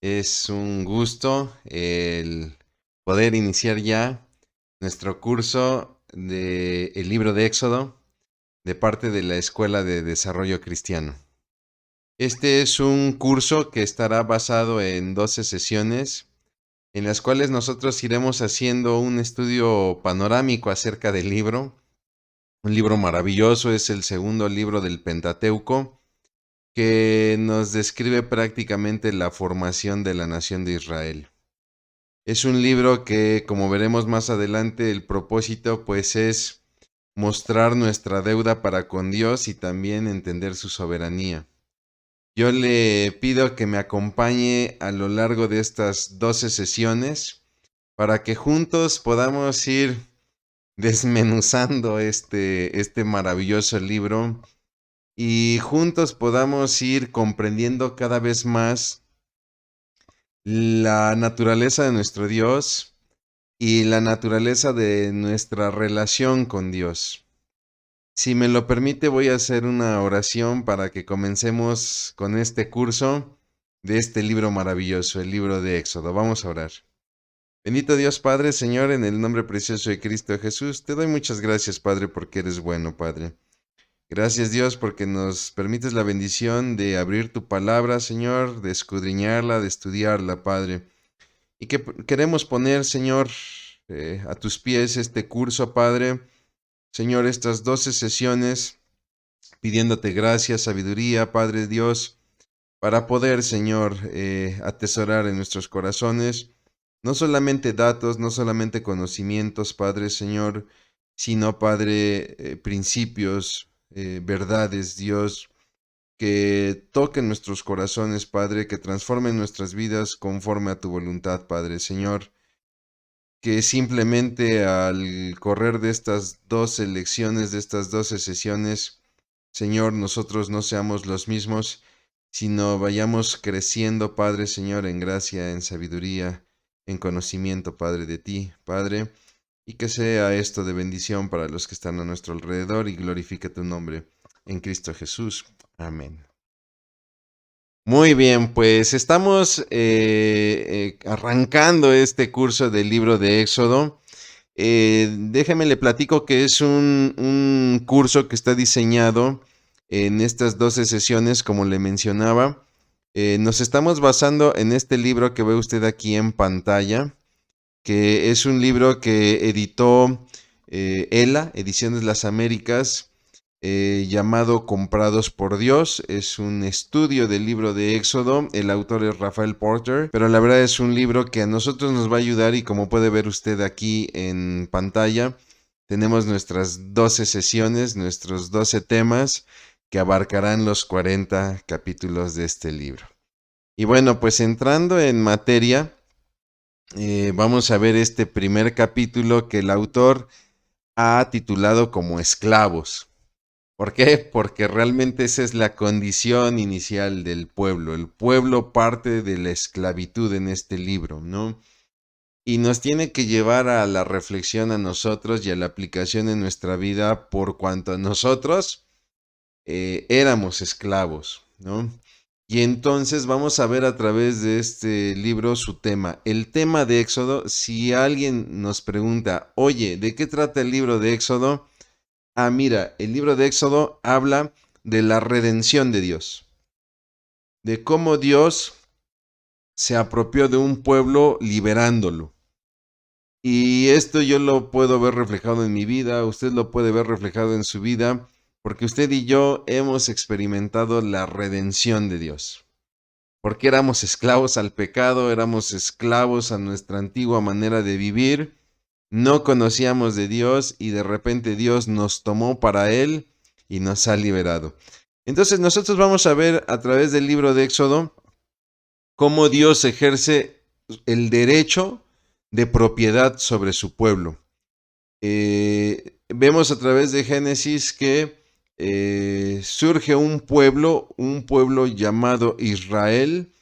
Es un gusto el poder iniciar ya nuestro curso de el libro de Éxodo de parte de la Escuela de Desarrollo Cristiano. Este es un curso que estará basado en 12 sesiones en las cuales nosotros iremos haciendo un estudio panorámico acerca del libro. Un libro maravilloso, es el segundo libro del Pentateuco, que nos describe prácticamente la formación de la nación de Israel. Es un libro que, como veremos más adelante, el propósito pues es mostrar nuestra deuda para con Dios y también entender su soberanía. Yo le pido que me acompañe a lo largo de estas 12 sesiones para que juntos podamos ir desmenuzando este maravilloso libro y juntos podamos ir comprendiendo cada vez más la naturaleza de nuestro Dios y la naturaleza de nuestra relación con Dios. Si me lo permite, voy a hacer una oración para que comencemos con este curso de este libro maravilloso, el libro de Éxodo. Vamos a orar. Bendito Dios Padre, Señor, en el nombre precioso de Cristo Jesús, te doy muchas gracias, Padre, porque eres bueno, Padre. Gracias, Dios, porque nos permites la bendición de abrir tu palabra, Señor, de escudriñarla, de estudiarla, Padre. Y que queremos poner, Señor, a tus pies este curso, Padre. Señor, estas 12 sesiones, pidiéndote gracia, sabiduría, Padre Dios, para poder, Señor, atesorar en nuestros corazones no solamente datos, no solamente conocimientos, Padre Señor, sino, Padre, principios, verdades, Dios, que toquen nuestros corazones, Padre, que transformen nuestras vidas conforme a tu voluntad, Padre Señor. Que simplemente al correr de estas 12 lecciones, de estas 12 sesiones, Señor, nosotros no seamos los mismos, sino vayamos creciendo, Padre Señor, en gracia, en sabiduría, en conocimiento, Padre, de ti, Padre, y que sea esto de bendición para los que están a nuestro alrededor y glorifique tu nombre en Cristo Jesús. Amén. Muy bien, pues estamos arrancando este curso del libro de Éxodo. Déjeme le platico que es un curso que está diseñado en estas 12 sesiones, como le mencionaba. Nos estamos basando en este libro que ve usted aquí en pantalla, que es un libro que editó ELA, Ediciones Las Américas, llamado Comprados por Dios. Es un estudio del libro de Éxodo. El autor es Rafael Porter, pero la verdad es un libro que a nosotros nos va a ayudar y como puede ver usted aquí en pantalla, tenemos nuestras 12 sesiones, nuestros 12 temas que abarcarán los 40 capítulos de este libro. Y bueno, pues entrando en materia, vamos a ver este primer capítulo que el autor ha titulado como Esclavos. ¿Por qué? Porque realmente esa es la condición inicial del pueblo. El pueblo parte de la esclavitud en este libro, ¿no? Y nos tiene que llevar a la reflexión a nosotros y a la aplicación en nuestra vida por cuanto nosotros éramos esclavos, ¿no? Y entonces vamos a ver a través de este libro su tema. El tema de Éxodo, si alguien nos pregunta, oye, ¿de qué trata el libro de Éxodo? Ah, mira, el libro de Éxodo habla de la redención de Dios, de cómo Dios se apropió de un pueblo liberándolo. Y esto yo lo puedo ver reflejado en mi vida, usted lo puede ver reflejado en su vida, porque usted y yo hemos experimentado la redención de Dios. Porque éramos esclavos al pecado, éramos esclavos a nuestra antigua manera de vivir, no conocíamos de Dios y de repente Dios nos tomó para Él y nos ha liberado. Entonces nosotros vamos a ver a través del libro de Éxodo cómo Dios ejerce el derecho de propiedad sobre su pueblo. Vemos a través de Génesis que surge un pueblo llamado Israel,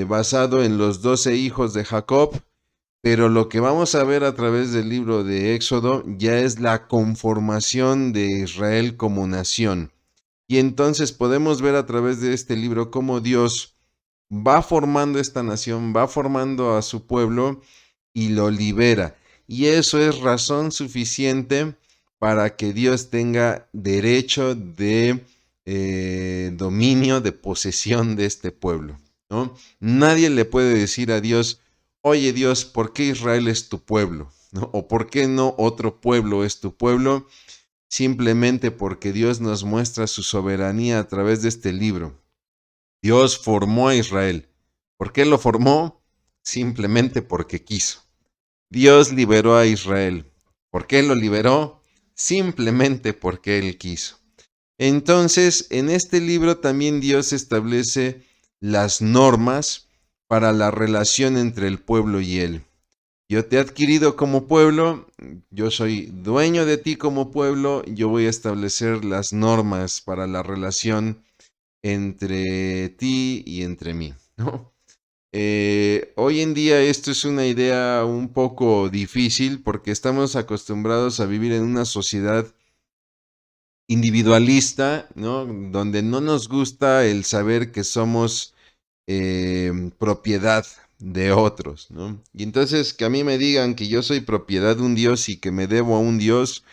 basado en los 12 hijos de Jacob, pero lo que vamos a ver a través del libro de Éxodo ya es la conformación de Israel como nación. Y entonces podemos ver a través de este libro cómo Dios va formando esta nación, va formando a su pueblo y lo libera. Y eso es razón suficiente para que Dios tenga derecho de dominio, de posesión de este pueblo, ¿no? Nadie le puede decir a Dios, oye Dios, ¿por qué Israel es tu pueblo? ¿No? ¿O por qué no otro pueblo es tu pueblo? Simplemente porque Dios nos muestra su soberanía a través de este libro. Dios formó a Israel. ¿Por qué lo formó? Simplemente porque quiso. Dios liberó a Israel. ¿Por qué lo liberó? Simplemente porque Él quiso. Entonces, en este libro también Dios establece las normas para la relación entre el pueblo y Él. Yo te he adquirido como pueblo, yo soy dueño de ti como pueblo, yo voy a establecer las normas para la relación entre ti y entre mí, ¿no? Hoy en día esto es una idea un poco difícil porque estamos acostumbrados a vivir en una sociedad individualista, ¿no? Donde no nos gusta el saber que somos propiedad de otros, ¿no? Y entonces que a mí me digan que yo soy propiedad de un Dios y que me debo a un Dios,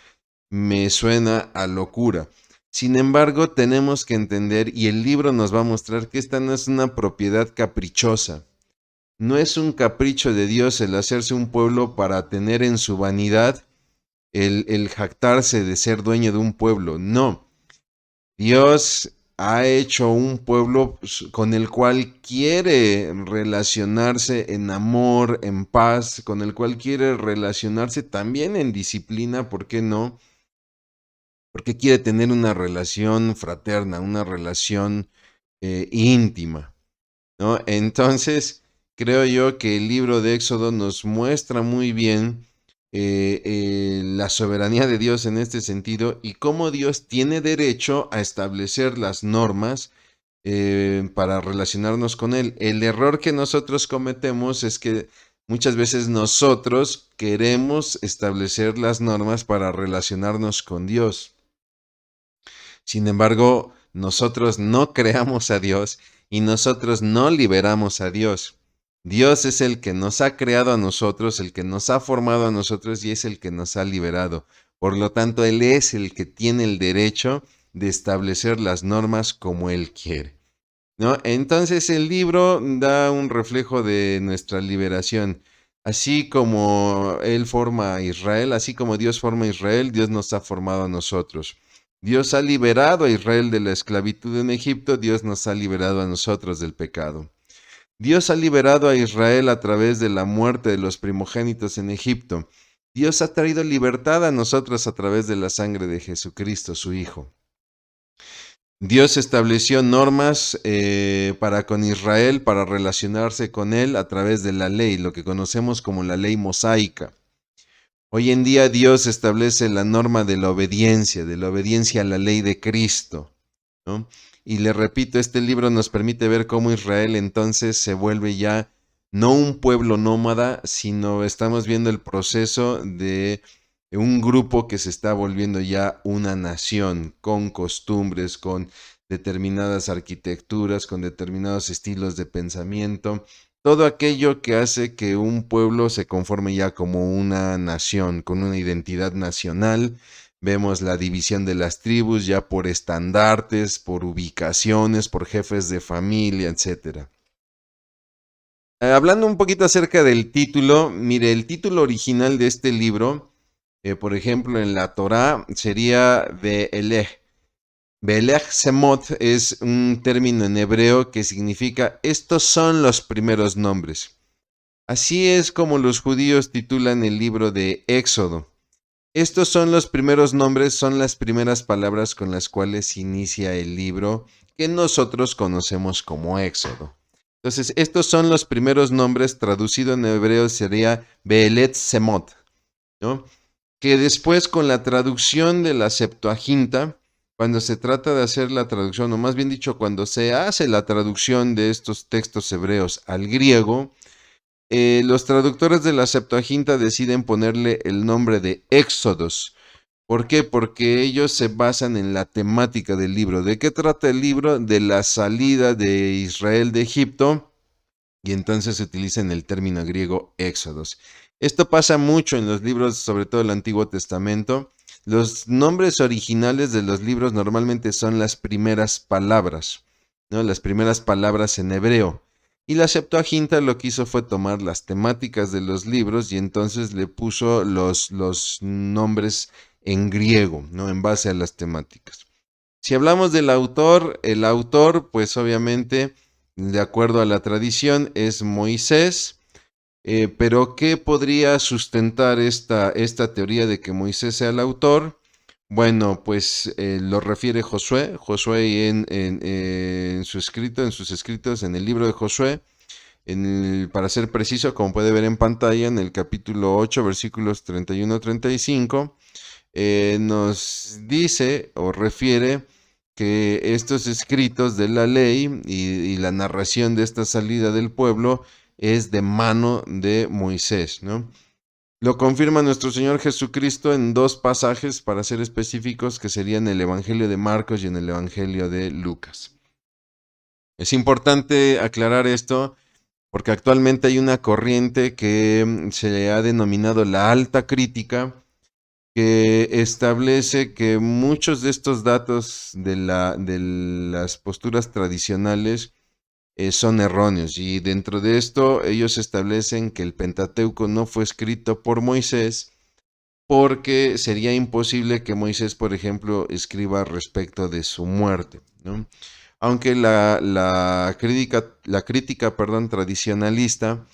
me suena a locura. Sin embargo, tenemos que entender, y el libro nos va a mostrar que esta no es una propiedad caprichosa. No es un capricho de Dios el hacerse un pueblo para tener en su vanidad el jactarse de ser dueño de un pueblo. No. Dios ha hecho un pueblo con el cual quiere relacionarse en amor, en paz, con el cual quiere relacionarse también en disciplina, ¿por qué no? Porque quiere tener una relación fraterna, una relación íntima, ¿no? Entonces, creo yo que el libro de Éxodo nos muestra muy bien la soberanía de Dios en este sentido y cómo Dios tiene derecho a establecer las normas para relacionarnos con Él. El error que nosotros cometemos es que muchas veces nosotros queremos establecer las normas para relacionarnos con Dios. Sin embargo, nosotros no creamos a Dios y nosotros no liberamos a Dios. Dios es el que nos ha creado a nosotros, el que nos ha formado a nosotros y es el que nos ha liberado. Por lo tanto, Él es el que tiene el derecho de establecer las normas como Él quiere, ¿no? Entonces el libro da un reflejo de nuestra liberación. Así como Él forma a Israel, así como Dios forma a Israel, Dios nos ha formado a nosotros. Dios ha liberado a Israel de la esclavitud en Egipto, Dios nos ha liberado a nosotros del pecado. Dios ha liberado a Israel a través de la muerte de los primogénitos en Egipto. Dios ha traído libertad a nosotros a través de la sangre de Jesucristo, su Hijo. Dios estableció normas para con Israel, para relacionarse con él a través de la ley, lo que conocemos como la ley mosaica. Hoy en día Dios establece la norma de la obediencia a la ley de Cristo, ¿no? Y le repito, este libro nos permite ver cómo Israel entonces se vuelve ya no un pueblo nómada, sino estamos viendo el proceso de un grupo que se está volviendo ya una nación, con costumbres, con determinadas arquitecturas, con determinados estilos de pensamiento, todo aquello que hace que un pueblo se conforme ya como una nación, con una identidad nacional. Vemos la división de las tribus ya por estandartes, por ubicaciones, por jefes de familia, etc. Hablando un poquito acerca del título, mire, el título original de este libro, por ejemplo, en la Torá, sería Be'eleh. Be'eleh Semot es un término en hebreo que significa estos son los primeros nombres. Así es como los judíos titulan el libro de Éxodo. Estos son los primeros nombres, son las primeras palabras con las cuales inicia el libro que nosotros conocemos como Éxodo. Entonces, estos son los primeros nombres, traducido en hebreo sería Be'elet Semot, ¿no? Que después con la traducción de la Septuaginta, cuando se trata de hacer la traducción, o más bien dicho, cuando se hace la traducción de estos textos hebreos al griego, los traductores de la Septuaginta deciden ponerle el nombre de Éxodos. ¿Por qué? Porque ellos se basan en la temática del libro. ¿De qué trata el libro? De la salida de Israel de Egipto y entonces utilizan el término griego éxodos. Esto pasa mucho en los libros, sobre todo el Antiguo Testamento. Los nombres originales de los libros normalmente son las primeras palabras, ¿no? Las primeras palabras en hebreo. Y la Septuaginta lo que hizo fue tomar las temáticas de los libros y entonces le puso los nombres en griego, ¿no? En base a las temáticas. Si hablamos del autor, el autor, pues obviamente, de acuerdo a la tradición, es Moisés. Pero ¿qué podría sustentar esta teoría de que Moisés sea el autor? Bueno, pues lo refiere Josué. Josué en su escrito, en sus escritos, en el libro de Josué, para ser preciso, como puede ver en pantalla, en el capítulo 8, versículos 31-35, nos dice o refiere que estos escritos de la ley y la narración de esta salida del pueblo es de mano de Moisés, ¿no? Lo confirma nuestro Señor Jesucristo en dos pasajes, para ser específicos, que serían el Evangelio de Marcos y en el Evangelio de Lucas. Es importante aclarar esto porque actualmente hay una corriente que se ha denominado la alta crítica, que establece que muchos de estos datos de las posturas tradicionales son erróneos, y dentro de esto ellos establecen que el Pentateuco no fue escrito por Moisés porque sería imposible que Moisés, por ejemplo, escriba respecto de su muerte, ¿no? Aunque la crítica, tradicionalista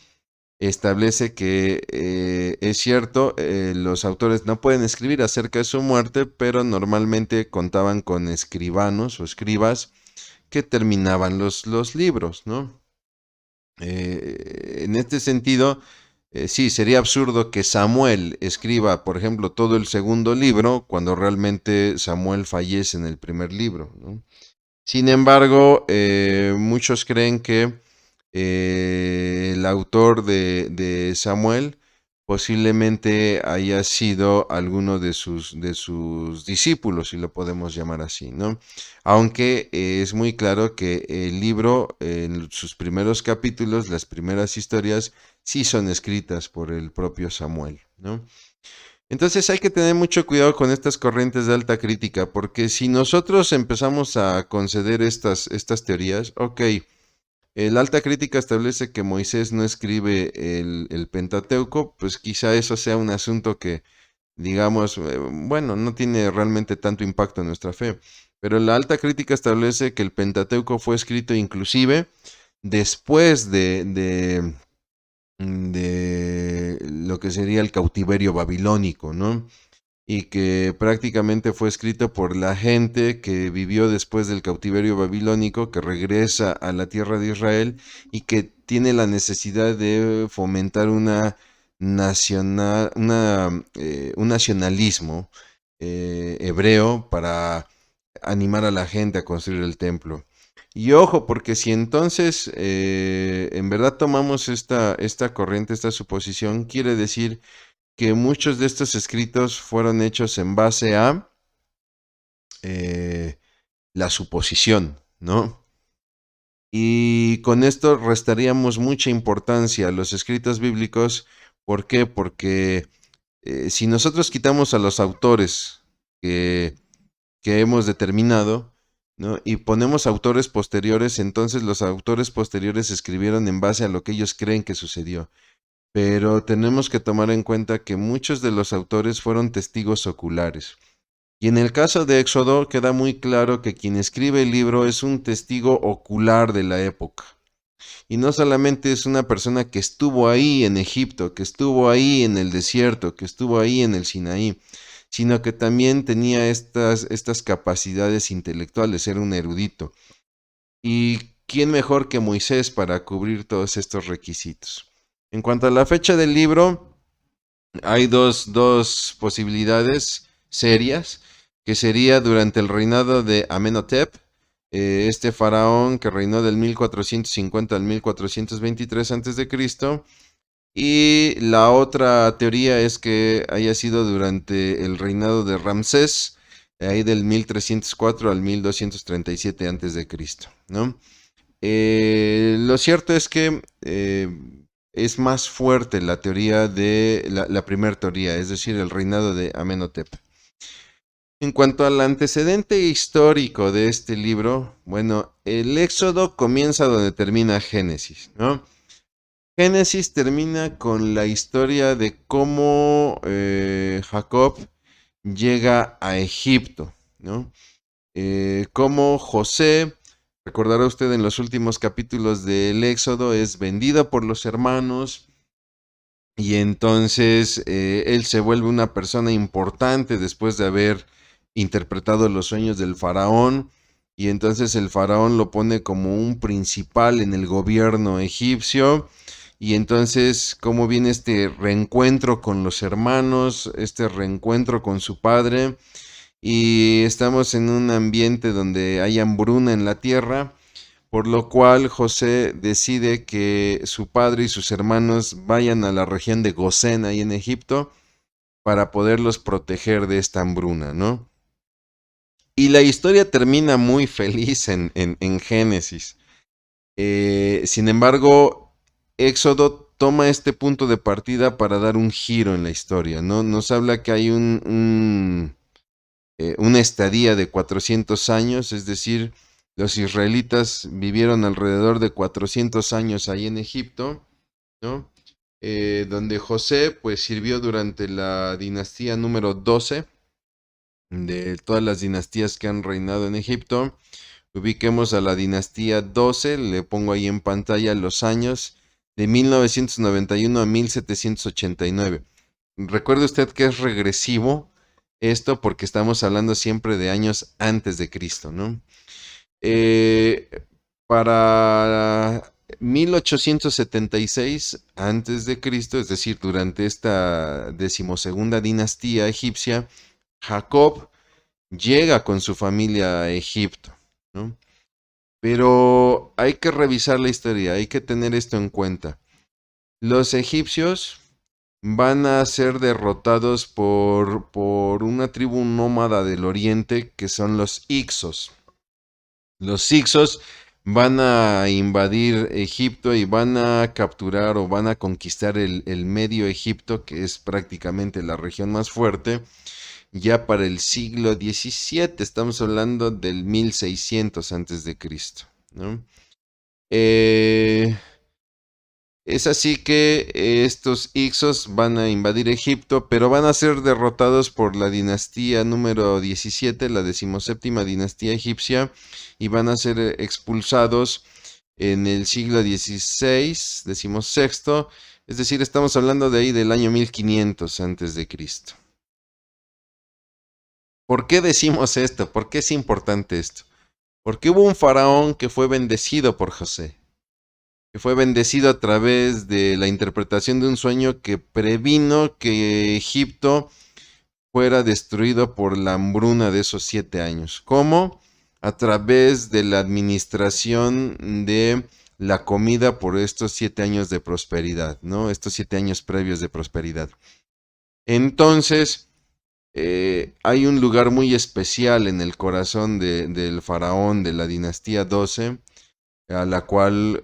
establece que es cierto, los autores no pueden escribir acerca de su muerte, pero normalmente contaban con escribanos o escribas que terminaban los libros, ¿no? En este sentido, sí, sería absurdo que Samuel escriba, por ejemplo, todo el segundo libro cuando realmente Samuel fallece en el primer libro, ¿no? Sin embargo, muchos creen que el autor de Samuel posiblemente haya sido alguno de sus discípulos, si lo podemos llamar así, ¿no? Aunque es muy claro que el libro, en sus primeros capítulos, las primeras historias, sí son escritas por el propio Samuel, ¿no? Entonces hay que tener mucho cuidado con estas corrientes de alta crítica, porque si nosotros empezamos a conceder estas teorías, ok, el alta crítica establece que Moisés no escribe el Pentateuco, pues quizá eso sea un asunto que, digamos, bueno, no tiene realmente tanto impacto en nuestra fe. Pero la alta crítica establece que el Pentateuco fue escrito inclusive después de lo que sería el cautiverio babilónico, ¿no? Y que prácticamente fue escrito por la gente que vivió después del cautiverio babilónico, que regresa a la tierra de Israel y que tiene la necesidad de fomentar un nacionalismo hebreo para animar a la gente a construir el templo. Y ojo, porque si entonces en verdad tomamos esta corriente, esta suposición, quiere decir que muchos de estos escritos fueron hechos en base a la suposición, ¿no? Y con esto restaríamos mucha importancia a los escritos bíblicos. ¿Por qué? Porque si nosotros quitamos a los autores que hemos determinado, ¿no? Y ponemos autores posteriores, entonces los autores posteriores escribieron en base a lo que ellos creen que sucedió. Pero tenemos que tomar en cuenta que muchos de los autores fueron testigos oculares. Y en el caso de Éxodo queda muy claro que quien escribe el libro es un testigo ocular de la época. Y no solamente es una persona que estuvo ahí en Egipto, que estuvo ahí en el desierto, que estuvo ahí en el Sinaí, sino que también tenía estas capacidades intelectuales, era un erudito. ¿Y quién mejor que Moisés para cubrir todos estos requisitos? En cuanto a la fecha del libro, hay dos posibilidades serias, que sería durante el reinado de Amenhotep, este faraón que reinó del 1450 al 1423 a.C., y la otra teoría es que haya sido durante el reinado de Ramsés, ahí del 1304 al 1237 a.C., ¿no? Lo cierto es que es más fuerte la teoría de la primera teoría, es decir, el reinado de Amenhotep. En cuanto al antecedente histórico de este libro, bueno, el Éxodo comienza donde termina Génesis, ¿no? Génesis termina con la historia de cómo Jacob llega a Egipto, ¿no? Cómo José, recordará usted en los últimos capítulos del Éxodo, es vendido por los hermanos y entonces él se vuelve una persona importante después de haber interpretado los sueños del faraón y entonces el faraón lo pone como un principal en el gobierno egipcio y entonces cómo viene este reencuentro con los hermanos, este reencuentro con su padre y estamos en un ambiente donde hay hambruna en la tierra, por lo cual José decide que su padre y sus hermanos vayan a la región de Gosén, ahí en Egipto, para poderlos proteger de esta hambruna, ¿no? Y la historia termina muy feliz en Génesis. Sin embargo, Éxodo toma este punto de partida para dar un giro en la historia, ¿no? Nos habla que hay una estadía de 400 años, es decir, los israelitas vivieron alrededor de 400 años ahí en Egipto, ¿no? Donde José pues sirvió durante la dinastía número 12 de todas las dinastías que han reinado en Egipto. Ubiquemos a la dinastía 12, le pongo ahí en pantalla los años de 1991 a 1789. Recuerde usted que es regresivo esto porque estamos hablando siempre de años antes de Cristo, ¿no? Para 1876 antes de Cristo, es decir, durante esta decimosegunda dinastía egipcia, Jacob llega con su familia a Egipto, ¿no? Pero hay que revisar la historia, hay que tener esto en cuenta. Los egipcios van a ser derrotados por una tribu nómada del oriente que son los Hicsos. Los Hicsos van a invadir Egipto y van a capturar o van a conquistar el medio Egipto, que es prácticamente la región más fuerte, ya para el siglo XVII. Estamos hablando del 1600 antes de Cristo, ¿no? Es así que estos Hicsos van a invadir Egipto, pero van a ser derrotados por la dinastía número 17, la 17ª dinastía egipcia, y van a ser expulsados en el siglo XVI, decimosexto, es decir, estamos hablando de ahí del año 1500 antes de Cristo. ¿Por qué decimos esto? ¿Por qué es importante esto? Porque hubo un faraón que fue bendecido por José, que fue bendecido a través de la interpretación de un sueño que previno que Egipto fuera destruido por la hambruna de esos 7 años. ¿Cómo? A través de la administración de la comida por estos 7 años de prosperidad, ¿no? Estos 7 años previos de prosperidad. Entonces, hay un lugar muy especial en el corazón del faraón de la dinastía 12, a la cual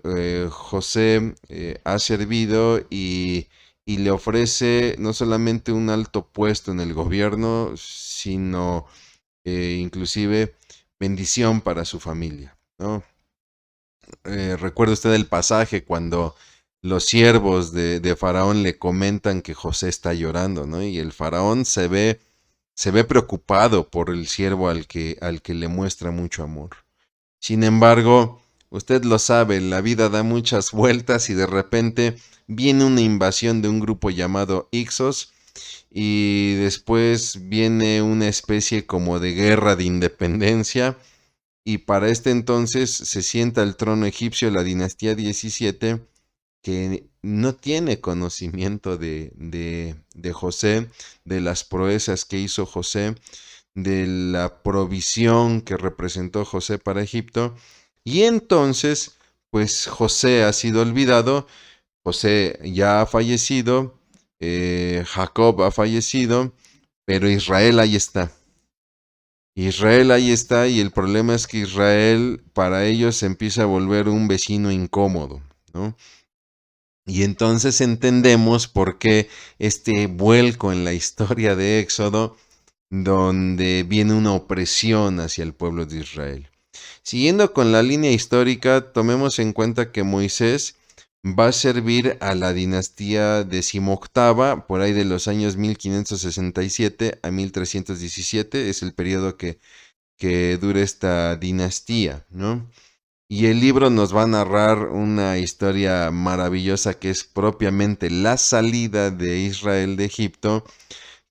José ha servido y le ofrece no solamente un alto puesto en el gobierno, sino inclusive bendición para su familia, ¿no? Recuerda usted el pasaje cuando los siervos de Faraón le comentan que José está llorando, ¿no? Y el Faraón se ve preocupado por el siervo al que le muestra mucho amor. Sin embargo, usted lo sabe, la vida da muchas vueltas y de repente viene una invasión de un grupo llamado Hicsos y después viene una especie como de guerra de independencia y para este entonces se sienta al trono egipcio la dinastía 17 que no tiene conocimiento de José, de las proezas que hizo José, de la provisión que representó José para Egipto. Y entonces, pues José ha sido olvidado, José ya ha fallecido, Jacob ha fallecido, pero Israel ahí está. Israel ahí está y el problema es que Israel para ellos se empieza a volver un vecino incómodo, ¿no? Y entonces entendemos por qué este vuelco en la historia de Éxodo, donde viene una opresión hacia el pueblo de Israel. Siguiendo con la línea histórica, tomemos en cuenta que Moisés va a servir a la dinastía decimoctava, por ahí de los años 1567 a 1317, es el periodo que dura esta dinastía, ¿no? Y el libro nos va a narrar una historia maravillosa que es propiamente la salida de Israel de Egipto,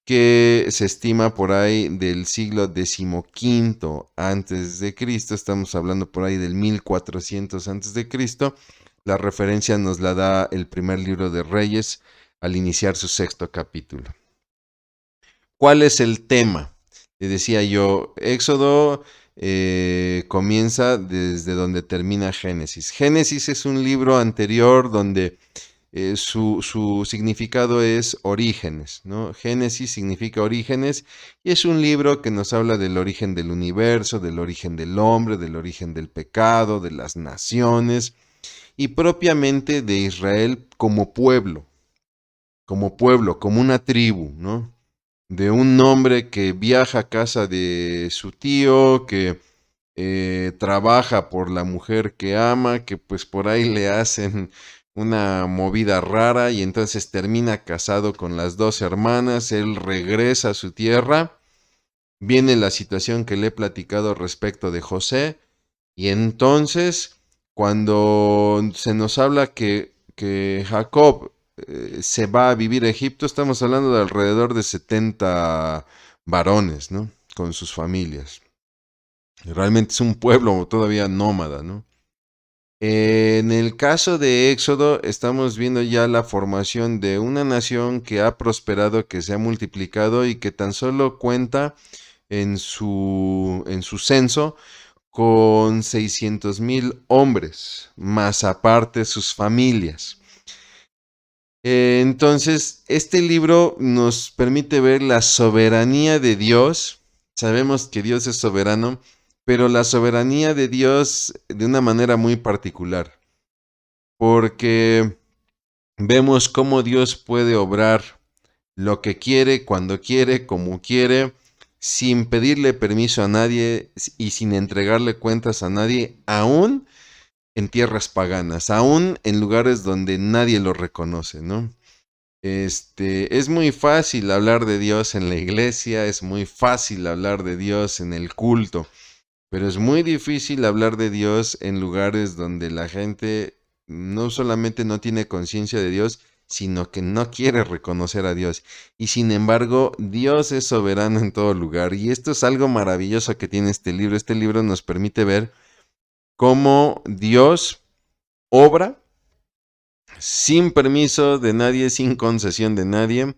que se estima por ahí del siglo XV antes de Cristo, estamos hablando por ahí del 1400 antes de Cristo. La referencia nos la da el primer libro de Reyes al iniciar su sexto capítulo. ¿Cuál es el tema? Le decía yo, Éxodo comienza desde donde termina Génesis. Génesis es un libro anterior donde su significado es orígenes, ¿no? Génesis significa orígenes y es un libro que nos habla del origen del universo, del origen del hombre, del origen del pecado, de las naciones y propiamente de Israel como pueblo, como una tribu, ¿no? De un hombre que viaja a casa de su tío, que trabaja por la mujer que ama, que pues por ahí le hacen una movida rara y entonces termina casado con las dos hermanas, él regresa a su tierra, viene la situación que le he platicado respecto de José y entonces cuando se nos habla que Jacob se va a vivir a Egipto, estamos hablando de alrededor de 70 varones, ¿no? Con sus familias. Realmente es un pueblo todavía nómada, ¿no? En el caso de Éxodo, estamos viendo ya la formación de una nación que ha prosperado, que se ha multiplicado y que tan solo cuenta en su censo con 600,000 hombres, más aparte sus familias. Entonces, este libro nos permite ver la soberanía de Dios. Sabemos que Dios es soberano, pero la soberanía de Dios de una manera muy particular, porque vemos cómo Dios puede obrar lo que quiere, cuando quiere, como quiere, sin pedirle permiso a nadie y sin entregarle cuentas a nadie, aún en tierras paganas, aún en lugares donde nadie lo reconoce, ¿no? Es muy fácil hablar de Dios en la iglesia, es muy fácil hablar de Dios en el culto, pero es muy difícil hablar de Dios en lugares donde la gente no solamente no tiene conciencia de Dios, sino que no quiere reconocer a Dios. Y sin embargo, Dios es soberano en todo lugar. Y esto es algo maravilloso que tiene este libro. Este libro nos permite ver cómo Dios obra sin permiso de nadie, sin concesión de nadie,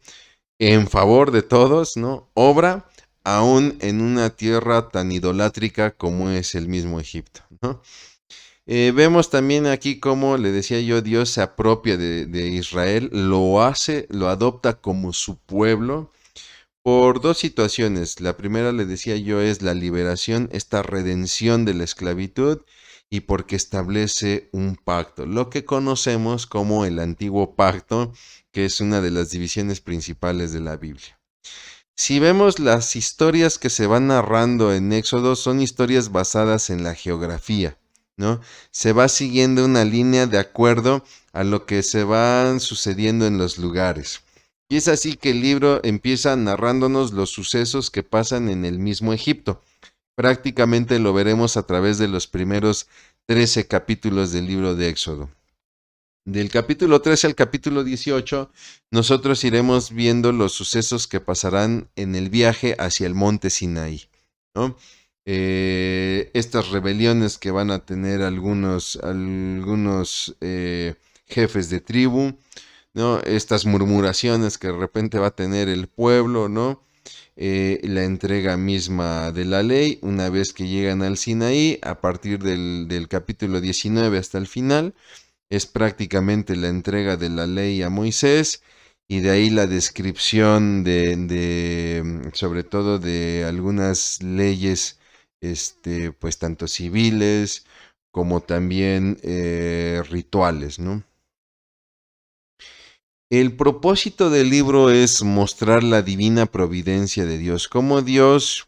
en favor de todos, ¿no? Obra aún en una tierra tan idolátrica como es el mismo Egipto, ¿no? Vemos también aquí cómo, le decía yo, Dios se apropia de Israel, lo hace, lo adopta como su pueblo por dos situaciones. La primera, le decía yo, es la liberación, esta redención de la esclavitud y porque establece un pacto, lo que conocemos como el antiguo pacto, que es una de las divisiones principales de la Biblia. Si vemos las historias que se van narrando en Éxodo, son historias basadas en la geografía, ¿no? Se va siguiendo una línea de acuerdo a lo que se van sucediendo en los lugares. Y es así que el libro empieza narrándonos los sucesos que pasan en el mismo Egipto. Prácticamente lo veremos a través de los primeros 13 capítulos del libro de Éxodo. Del capítulo 13 al capítulo 18, nosotros iremos viendo los sucesos que pasarán en el viaje hacia el monte Sinaí, ¿no? Estas rebeliones que van a tener algunos jefes de tribu, ¿no? Estas murmuraciones que de repente va a tener el pueblo, ¿no? La entrega misma de la ley, una vez que llegan al Sinaí, a partir del capítulo 19 hasta el final, es prácticamente la entrega de la ley a Moisés y de ahí la descripción sobre todo de algunas leyes, pues tanto civiles como también rituales, ¿no? El propósito del libro es mostrar la divina providencia de Dios, cómo Dios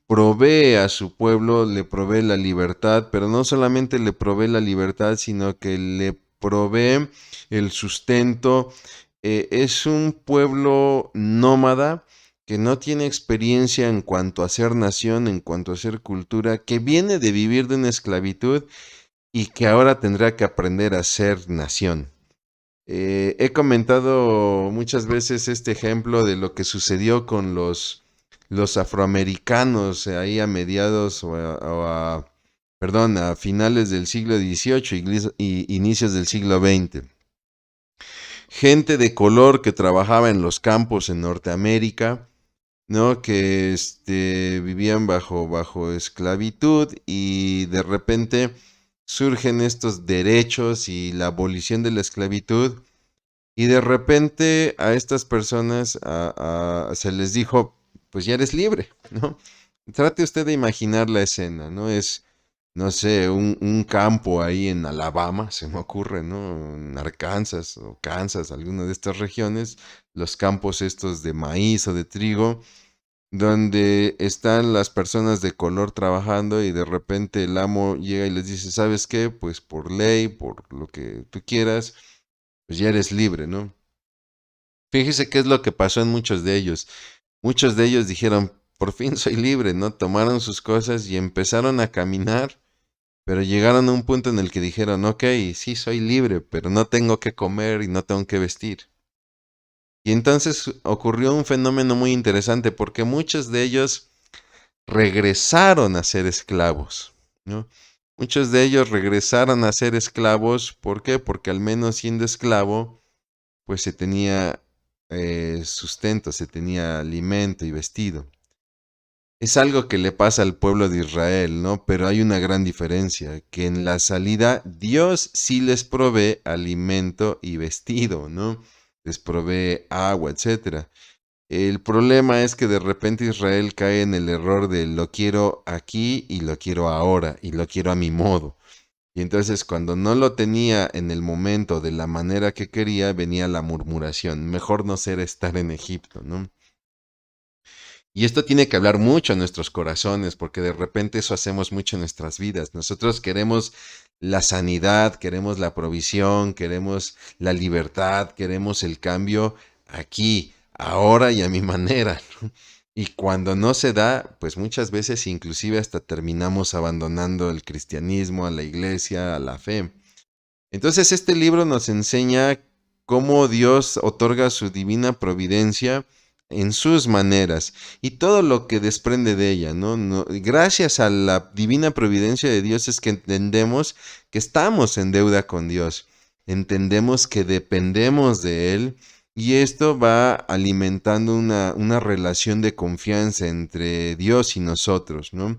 provee a su pueblo, le provee la libertad, pero no solamente le provee la libertad, sino que le provee el sustento. Es un pueblo nómada que no tiene experiencia en cuanto a ser nación, en cuanto a ser cultura, que viene de vivir de una esclavitud y que ahora tendrá que aprender a ser nación. He comentado muchas veces este ejemplo de lo que sucedió con los afroamericanos ahí a mediados perdón, a finales del siglo XVIII y inicios del siglo XX. Gente de color que trabajaba en los campos en Norteamérica, ¿no? Que vivían bajo esclavitud y de repente surgen estos derechos y la abolición de la esclavitud. Y de repente a estas personas se les dijo, pues ya eres libre, ¿no? Trate usted de imaginar la escena, ¿no? Es, no sé, un campo ahí en Alabama, se me ocurre, ¿no? En Arkansas o Kansas, alguna de estas regiones, los campos estos de maíz o de trigo, donde están las personas de color trabajando y de repente el amo llega y les dice, ¿sabes qué? Pues por ley, por lo que tú quieras, pues ya eres libre, ¿no? Fíjese qué es lo que pasó en muchos de ellos. Muchos de ellos dijeron, por fin soy libre, ¿no? Tomaron sus cosas y empezaron a caminar, pero llegaron a un punto en el que dijeron, ok, sí soy libre, pero no tengo que comer y no tengo que vestir. Y entonces ocurrió un fenómeno muy interesante porque muchos de ellos regresaron a ser esclavos, ¿no? Muchos de ellos regresaron a ser esclavos, ¿por qué? Porque al menos siendo esclavo, pues se tenía sustento, se tenía alimento y vestido. Es algo que le pasa al pueblo de Israel, ¿no? Pero hay una gran diferencia, que en la salida Dios sí les provee alimento y vestido, ¿no? Les provee agua, etcétera. El problema es que de repente Israel cae en el error de lo quiero aquí y lo quiero ahora y lo quiero a mi modo. Y entonces cuando no lo tenía en el momento de la manera que quería, venía la murmuración. Mejor no ser estar en Egipto, ¿no? Y esto tiene que hablar mucho a nuestros corazones, porque de repente eso hacemos mucho en nuestras vidas. Nosotros queremos la sanidad, queremos la provisión, queremos la libertad, queremos el cambio aquí, ahora y a mi manera, ¿no? Y cuando no se da, pues muchas veces inclusive hasta terminamos abandonando el cristianismo, a la iglesia, a la fe. Entonces este libro nos enseña cómo Dios otorga su divina providencia en sus maneras y todo lo que desprende de ella, ¿no? Gracias a la divina providencia de Dios es que entendemos que estamos en deuda con Dios, entendemos que dependemos de Él y esto va alimentando una relación de confianza entre Dios y nosotros, ¿no?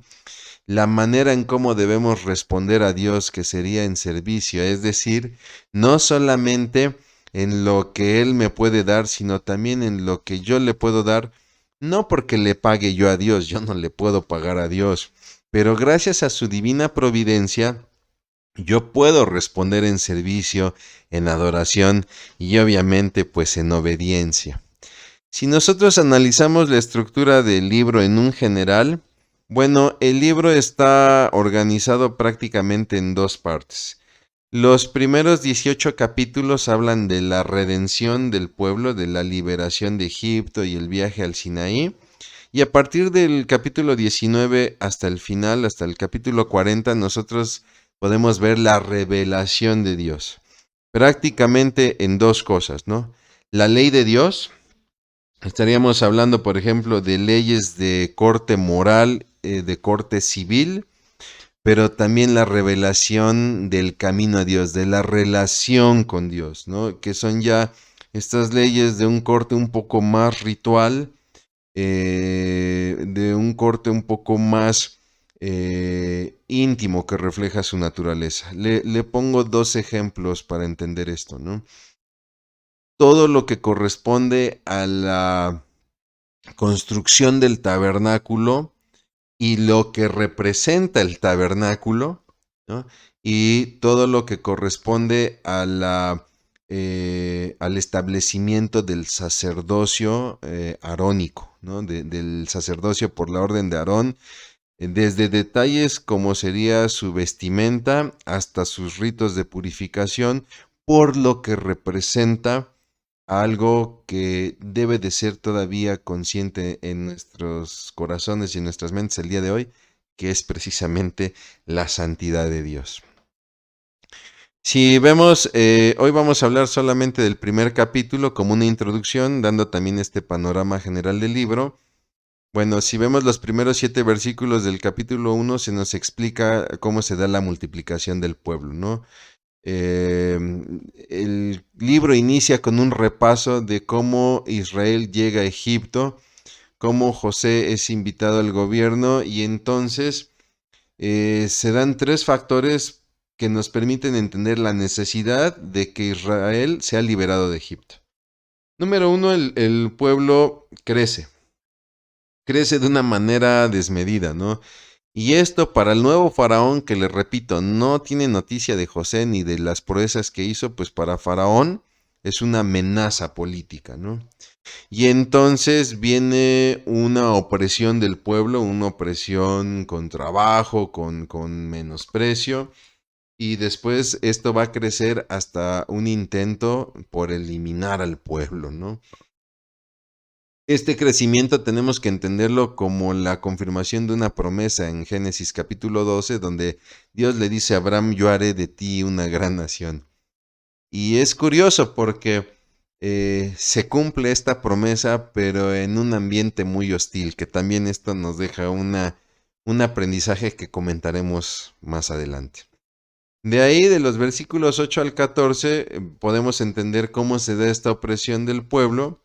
La manera en cómo debemos responder a Dios, que sería en servicio, es decir, no solamente en lo que Él me puede dar, sino también en lo que yo le puedo dar, no porque le pague yo a Dios, yo no le puedo pagar a Dios, pero gracias a su divina providencia, yo puedo responder en servicio, en adoración y obviamente pues en obediencia. Si nosotros analizamos la estructura del libro en un general, bueno, el libro está organizado prácticamente en dos partes. Los primeros 18 capítulos hablan de la redención del pueblo, de la liberación de Egipto y el viaje al Sinaí. Y a partir del capítulo 19 hasta el final, hasta el capítulo 40, nosotros podemos ver la revelación de Dios. Prácticamente en dos cosas, ¿no? La ley de Dios. Estaríamos hablando, por ejemplo, de leyes de corte moral, de corte civil, pero también la revelación del camino a Dios, de la relación con Dios, ¿no? Que son ya estas leyes de un corte un poco más ritual, de un corte un poco más íntimo que refleja su naturaleza. Le pongo dos ejemplos para entender esto, ¿no? todo lo que corresponde a la construcción del tabernáculo y lo que representa el tabernáculo, ¿no? Y todo lo que corresponde a al establecimiento del sacerdocio arónico, ¿no? Del sacerdocio por la orden de Aarón, desde detalles como sería su vestimenta hasta sus ritos de purificación, por lo que representa algo que debe de ser todavía consciente en nuestros corazones y en nuestras mentes el día de hoy, que es precisamente la santidad de Dios. Si vemos, hoy vamos a hablar solamente del primer capítulo como una introducción, dando también este panorama general del libro. Bueno, si vemos los primeros 7 versículos del capítulo 1, se nos explica cómo se da la multiplicación del pueblo, ¿no? El libro inicia con un repaso de cómo Israel llega a Egipto, cómo José es invitado al gobierno y entonces se dan 3 factores que nos permiten entender la necesidad de que Israel sea liberado de Egipto. Número 1, el pueblo crece de una manera desmedida, ¿no? Y esto para el nuevo faraón, que le repito, no tiene noticia de José ni de las proezas que hizo, pues para faraón es una amenaza política, ¿no? Y entonces viene una opresión del pueblo, una opresión con trabajo, con menosprecio, y después esto va a crecer hasta un intento por eliminar al pueblo, ¿no? Este crecimiento tenemos que entenderlo como la confirmación de una promesa en Génesis capítulo 12, donde Dios le dice a Abraham: yo haré de ti una gran nación. Y es curioso porque se cumple esta promesa, pero en un ambiente muy hostil, que también esto nos deja un aprendizaje que comentaremos más adelante. De ahí, de los versículos 8 al 14, podemos entender cómo se da esta opresión del pueblo,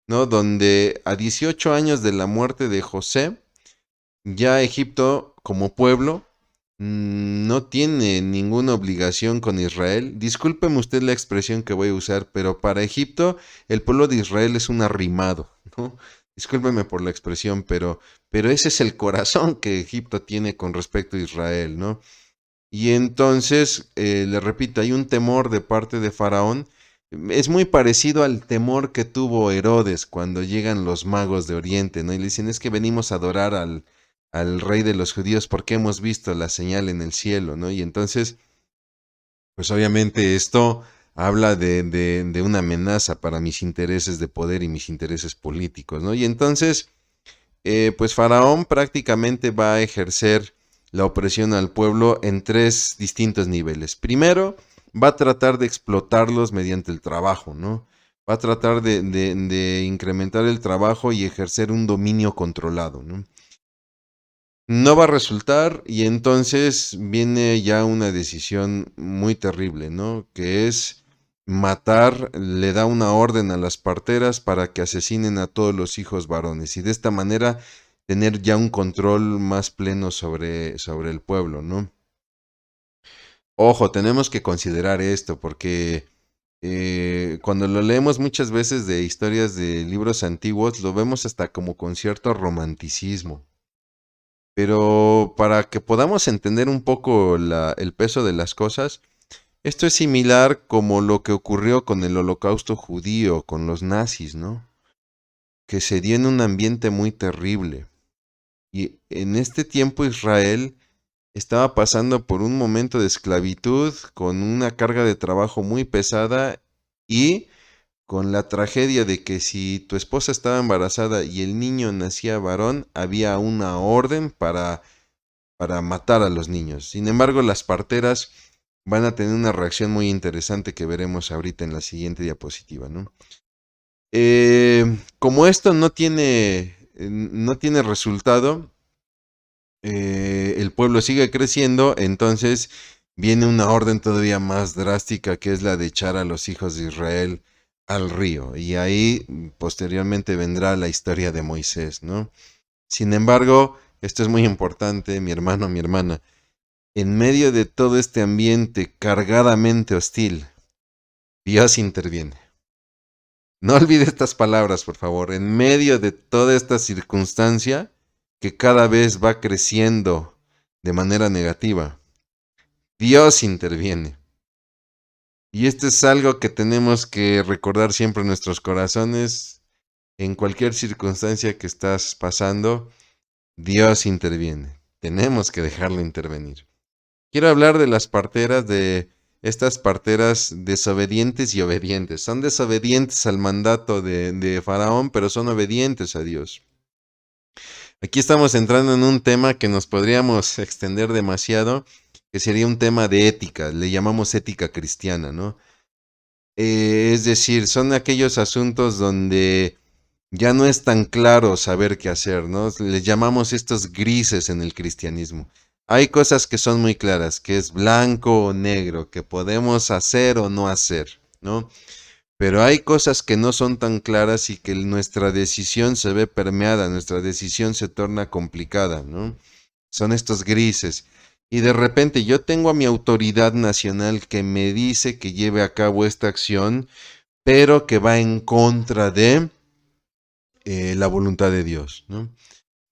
¿no? Donde a 18 años de la muerte de José, ya Egipto como pueblo no tiene ninguna obligación con Israel. Discúlpeme usted la expresión que voy a usar, pero para Egipto el pueblo de Israel es un arrimado, ¿no? Discúlpeme por la expresión, pero ese es el corazón que Egipto tiene con respecto a Israel, ¿no? Y entonces, le repito, hay un temor de parte de Faraón. Es muy parecido al temor que tuvo Herodes cuando llegan los magos de Oriente, ¿no? Y le dicen: es que venimos a adorar al rey de los judíos porque hemos visto la señal en el cielo, ¿no? Y entonces, pues obviamente esto habla de una amenaza para mis intereses de poder y mis intereses políticos, ¿no? Y entonces, pues Faraón prácticamente va a ejercer la opresión al pueblo en 3 distintos niveles. Primero, va a tratar de explotarlos mediante el trabajo, ¿no? Va a tratar de incrementar el trabajo y ejercer un dominio controlado, ¿no? No va a resultar y entonces viene ya una decisión muy terrible, ¿no? Que es matar, le da una orden a las parteras para que asesinen a todos los hijos varones y de esta manera tener ya un control más pleno sobre el pueblo, ¿no? Ojo, tenemos que considerar esto porque cuando lo leemos muchas veces de historias de libros antiguos, lo vemos hasta como con cierto romanticismo. Pero para que podamos entender un poco el peso de las cosas, esto es similar como lo que ocurrió con el holocausto judío, con los nazis, ¿no? Que se dio en un ambiente muy terrible. Y en este tiempo Israel estaba pasando por un momento de esclavitud, con una carga de trabajo muy pesada y con la tragedia de que si tu esposa estaba embarazada y el niño nacía varón, había una orden para matar a los niños. Sin embargo, las parteras van a tener una reacción muy interesante que veremos ahorita en la siguiente diapositiva, ¿no? Como esto no tiene resultado, el pueblo sigue creciendo, entonces viene una orden todavía más drástica, que es la de echar a los hijos de Israel al río. Y ahí posteriormente vendrá la historia de Moisés, ¿no? Sin embargo, esto es muy importante, mi hermano, mi hermana. En medio de todo este ambiente cargadamente hostil, Dios interviene. No olvide estas palabras, por favor. En medio de toda esta circunstancia que cada vez va creciendo de manera negativa, Dios interviene. Y esto es algo que tenemos que recordar siempre en nuestros corazones. En cualquier circunstancia que estás pasando, Dios interviene. Tenemos que dejarlo intervenir. Quiero hablar de las parteras, de estas parteras desobedientes y obedientes. Son desobedientes al mandato de Faraón, pero son obedientes a Dios. Aquí estamos entrando en un tema que nos podríamos extender demasiado, que sería un tema de ética. Le llamamos ética cristiana, ¿no? Es decir, son aquellos asuntos donde ya no es tan claro saber qué hacer, ¿no? Les llamamos estos grises en el cristianismo. Hay cosas que son muy claras, que es blanco o negro, que podemos hacer o no hacer, ¿no? Pero hay cosas que no son tan claras y que nuestra decisión se ve permeada, nuestra decisión se torna complicada, ¿no? Son estos grises. Y de repente yo tengo a mi autoridad nacional que me dice que lleve a cabo esta acción, pero que va en contra de la voluntad de Dios, ¿no?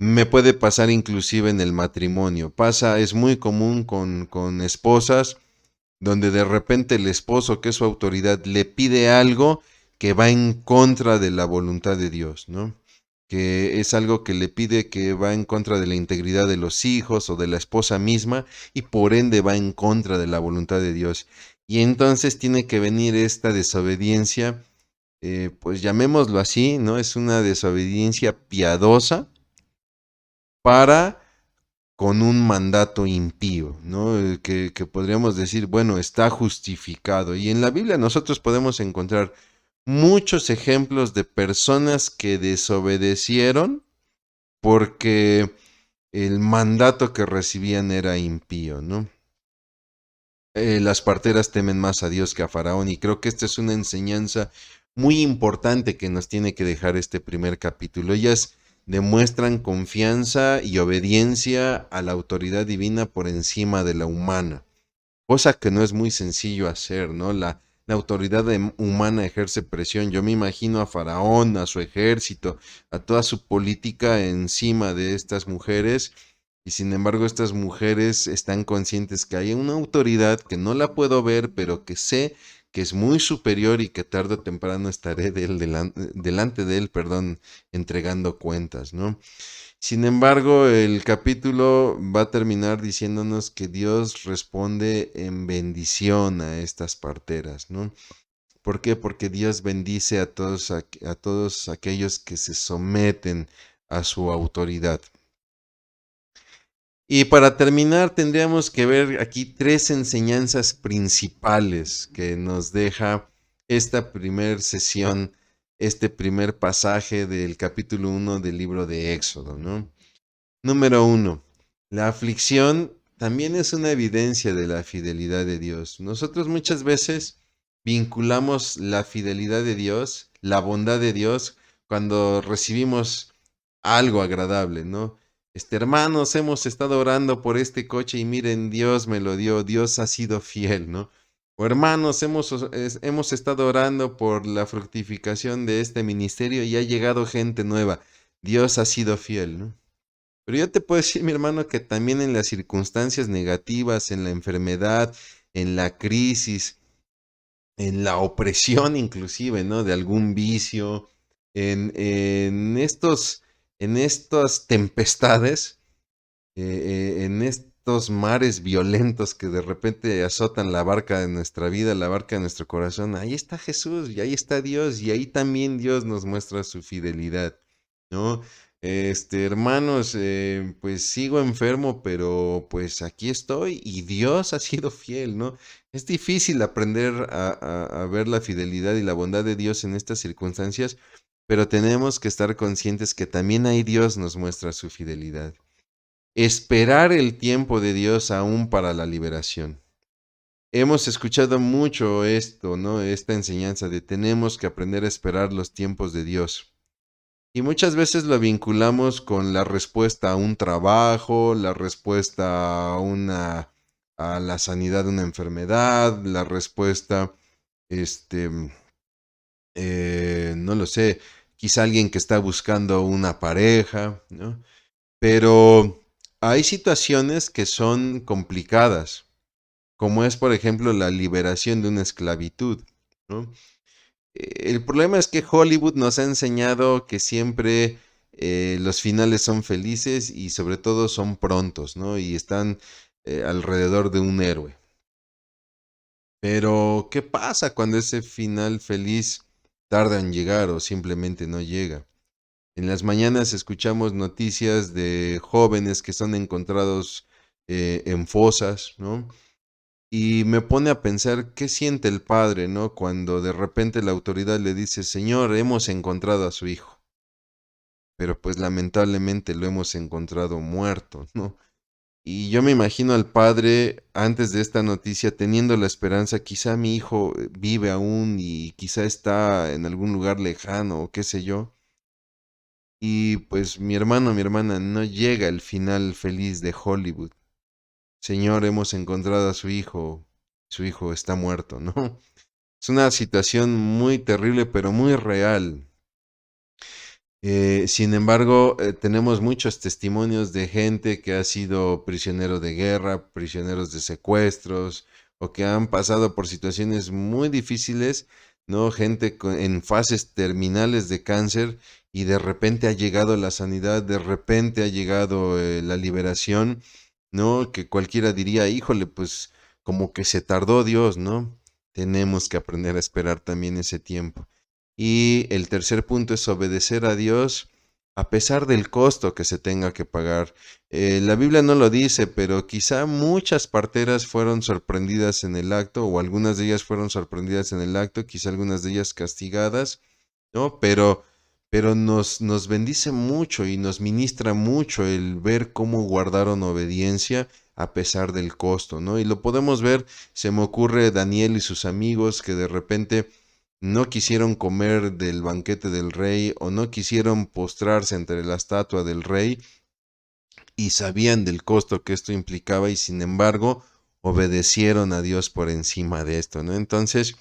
Me puede pasar inclusive en el matrimonio. Pasa, es muy común con esposas donde de repente el esposo, que es su autoridad, le pide algo que va en contra de la voluntad de Dios, ¿no? Que es algo que le pide que va en contra de la integridad de los hijos o de la esposa misma y por ende va en contra de la voluntad de Dios. Y entonces tiene que venir esta desobediencia, pues llamémoslo así, ¿no? Es una desobediencia piadosa para con un mandato impío, ¿no? Que podríamos decir, bueno, está justificado. Y en la Biblia nosotros podemos encontrar muchos ejemplos de personas que desobedecieron porque el mandato que recibían era impío, ¿no? Las parteras temen más a Dios que a Faraón y creo que esta es una enseñanza muy importante que nos tiene que dejar este primer capítulo. Ellas demuestran confianza y obediencia a la autoridad divina por encima de la humana, cosa que no es muy sencillo hacer, ¿no? La autoridad humana ejerce presión. Yo me imagino a Faraón, a su ejército, a toda su política encima de estas mujeres y sin embargo estas mujeres están conscientes que hay una autoridad que no la puedo ver, pero que sé que es muy superior y que tarde o temprano estaré delante de él, perdón, entregando cuentas, ¿no? Sin embargo, el capítulo va a terminar diciéndonos que Dios responde en bendición a estas parteras, ¿no? ¿Por qué? Porque Dios bendice a todos aquellos que se someten a su autoridad. Y para terminar, tendríamos que ver aquí tres enseñanzas principales que nos deja esta primer sesión, este primer pasaje del capítulo 1 del libro de Éxodo, ¿no? Número 1. La aflicción también es una evidencia de la fidelidad de Dios. Nosotros muchas veces vinculamos la fidelidad de Dios, la bondad de Dios, cuando recibimos algo agradable, ¿no? Hermanos, hemos estado orando por este coche y miren, Dios me lo dio, Dios ha sido fiel, ¿no? O hermanos, hemos estado orando por la fructificación de este ministerio y ha llegado gente nueva, Dios ha sido fiel, ¿no? Pero yo te puedo decir, mi hermano, que también en las circunstancias negativas, en la enfermedad, en la crisis, en la opresión inclusive, ¿no? De algún vicio, en estas tempestades, en estos mares violentos que de repente azotan la barca de nuestra vida, la barca de nuestro corazón, ahí está Jesús y ahí está Dios y ahí también Dios nos muestra su fidelidad, ¿no? Hermanos, pues sigo enfermo, pero pues aquí estoy y Dios ha sido fiel, ¿no? Es difícil aprender a ver la fidelidad y la bondad de Dios en estas circunstancias, pero tenemos que estar conscientes que también ahí Dios nos muestra su fidelidad. Esperar el tiempo de Dios aún para la liberación. Hemos escuchado mucho esto, ¿no? Esta enseñanza de tenemos que aprender a esperar los tiempos de Dios. Y muchas veces lo vinculamos con la respuesta a un trabajo, la respuesta a la sanidad de una enfermedad, la respuesta, no lo sé, quizá alguien que está buscando una pareja, ¿no? Pero hay situaciones que son complicadas, como es, por ejemplo, la liberación de una esclavitud, ¿no? El problema es que Hollywood nos ha enseñado que siempre los finales son felices y sobre todo son prontos, ¿no? Y están alrededor de un héroe. Pero, ¿qué pasa cuando ese final feliz tarda en llegar o simplemente no llega? En las mañanas escuchamos noticias de jóvenes que son encontrados en fosas, ¿no? Y me pone a pensar qué siente el padre, ¿no? Cuando de repente la autoridad le dice, Señor, hemos encontrado a su hijo, pero pues lamentablemente lo hemos encontrado muerto, ¿no? Y yo me imagino al padre antes de esta noticia teniendo la esperanza, quizá mi hijo vive aún y quizá está en algún lugar lejano o qué sé yo. Y pues mi hermano, mi hermana, no llega el final feliz de Hollywood. Señor, hemos encontrado a su hijo está muerto, ¿no? Es una situación muy terrible, pero muy real. Sin embargo, tenemos muchos testimonios de gente que ha sido prisionero de guerra, prisioneros de secuestros, o que han pasado por situaciones muy difíciles, ¿no? Gente en fases terminales de cáncer y de repente ha llegado la sanidad, de repente ha llegado la liberación, ¿no? Que cualquiera diría, híjole, pues como que se tardó Dios, ¿no? Tenemos que aprender a esperar también ese tiempo. Y el tercer punto es obedecer a Dios a pesar del costo que se tenga que pagar. La Biblia no lo dice, pero quizá muchas parteras fueron sorprendidas en el acto, o algunas de ellas fueron sorprendidas en el acto, quizá algunas de ellas castigadas, ¿no? Pero nos bendice mucho y nos ministra mucho el ver cómo guardaron obediencia a pesar del costo, ¿no? Y lo podemos ver, se me ocurre Daniel y sus amigos que de repente no quisieron comer del banquete del rey o no quisieron postrarse entre la estatua del rey y sabían del costo que esto implicaba y sin embargo obedecieron a Dios por encima de esto, ¿no? Entonces,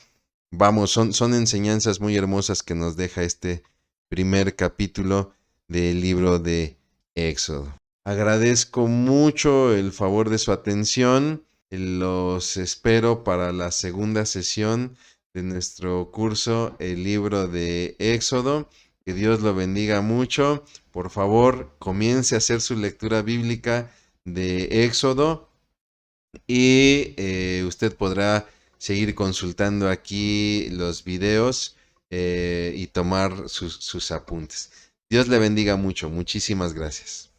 vamos, son enseñanzas muy hermosas que nos deja este primer capítulo del libro de Éxodo. Agradezco mucho el favor de su atención. Los espero para la segunda sesión de nuestro curso, el libro de Éxodo. Que Dios lo bendiga mucho. Por favor, comience a hacer su lectura bíblica de Éxodo y usted podrá seguir consultando aquí los videos y tomar sus apuntes. Dios le bendiga mucho. Muchísimas gracias.